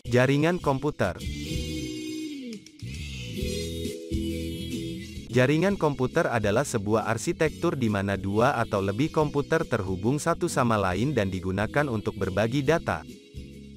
Jaringan komputer. Jaringan komputer adalah sebuah arsitektur di mana dua atau lebih komputer terhubung satu sama lain dan digunakan untuk berbagi data.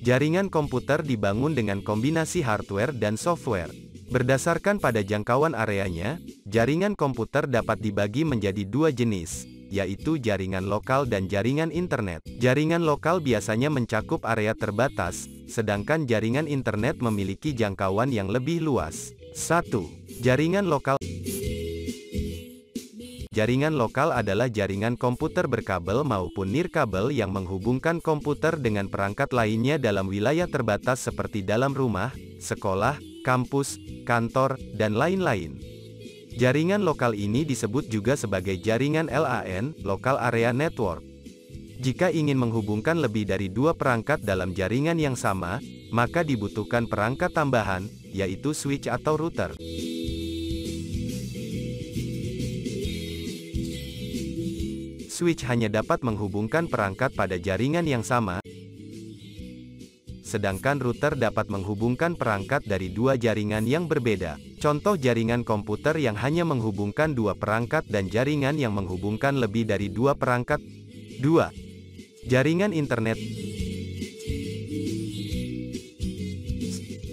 Jaringan komputer dibangun dengan kombinasi hardware dan software. Berdasarkan pada jangkauan areanya, jaringan komputer dapat dibagi menjadi dua jenis, yaitu jaringan lokal dan jaringan internet. Jaringan lokal biasanya mencakup area terbatas, sedangkan jaringan internet memiliki jangkauan yang lebih luas. 1. Jaringan lokal. Jaringan lokal adalah jaringan komputer berkabel maupun nirkabel yang menghubungkan komputer dengan perangkat lainnya dalam wilayah terbatas seperti dalam rumah, sekolah, kampus, kantor, dan lain-lain. Jaringan lokal ini disebut juga sebagai jaringan LAN, Local Area Network. Jika ingin menghubungkan lebih dari dua perangkat dalam jaringan yang sama, maka dibutuhkan perangkat tambahan, yaitu switch atau router. Switch hanya dapat menghubungkan perangkat pada jaringan yang sama, sedangkan router dapat menghubungkan perangkat dari dua jaringan yang berbeda. Contoh jaringan komputer yang hanya menghubungkan dua perangkat dan jaringan yang menghubungkan lebih dari dua perangkat. 2. Jaringan internet.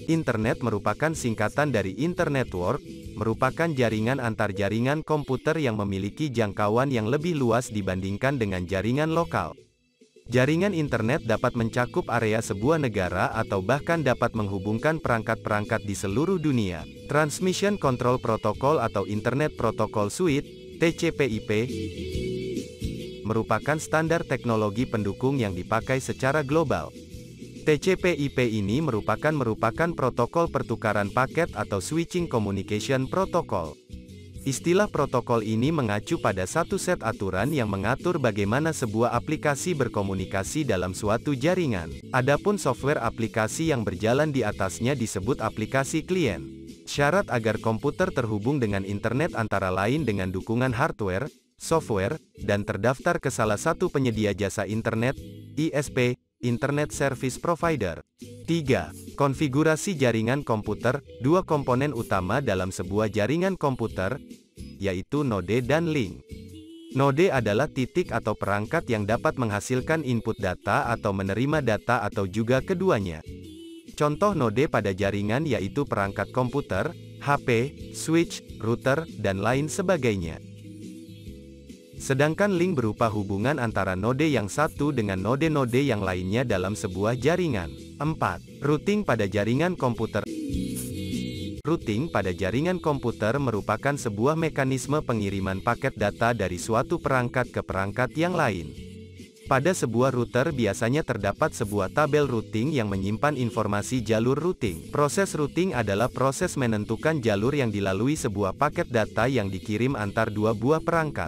Internet merupakan singkatan dari Internetwork, merupakan jaringan antar jaringan komputer yang memiliki jangkauan yang lebih luas dibandingkan dengan jaringan lokal. Jaringan internet dapat mencakup area sebuah negara atau bahkan dapat menghubungkan perangkat-perangkat di seluruh dunia. Transmission Control Protocol atau Internet Protocol Suite, TCP/IP, merupakan standar teknologi pendukung yang dipakai secara global. TCP/IP ini merupakan protokol pertukaran paket atau Switching Communication Protocol. Istilah protokol ini mengacu pada satu set aturan yang mengatur bagaimana sebuah aplikasi berkomunikasi dalam suatu jaringan. Adapun software aplikasi yang berjalan di atasnya disebut aplikasi klien. Syarat agar komputer terhubung dengan internet antara lain dengan dukungan hardware, software, dan terdaftar ke salah satu penyedia jasa internet, ISP, Internet Service Provider. 3. Konfigurasi jaringan komputer. Dua komponen utama dalam sebuah jaringan komputer, yaitu node dan link. Node adalah titik atau perangkat yang dapat menghasilkan input data atau menerima data atau juga keduanya. Contoh node pada jaringan yaitu perangkat komputer, HP, switch, router, dan lain sebagainya. Sedangkan link berupa hubungan antara node yang satu dengan node-node yang lainnya dalam sebuah jaringan. 4. Routing pada jaringan komputer. Routing pada jaringan komputer merupakan sebuah mekanisme pengiriman paket data dari suatu perangkat ke perangkat yang lain. Pada sebuah router biasanya terdapat sebuah tabel routing yang menyimpan informasi jalur routing. Proses routing adalah proses menentukan jalur yang dilalui sebuah paket data yang dikirim antar dua buah perangkat.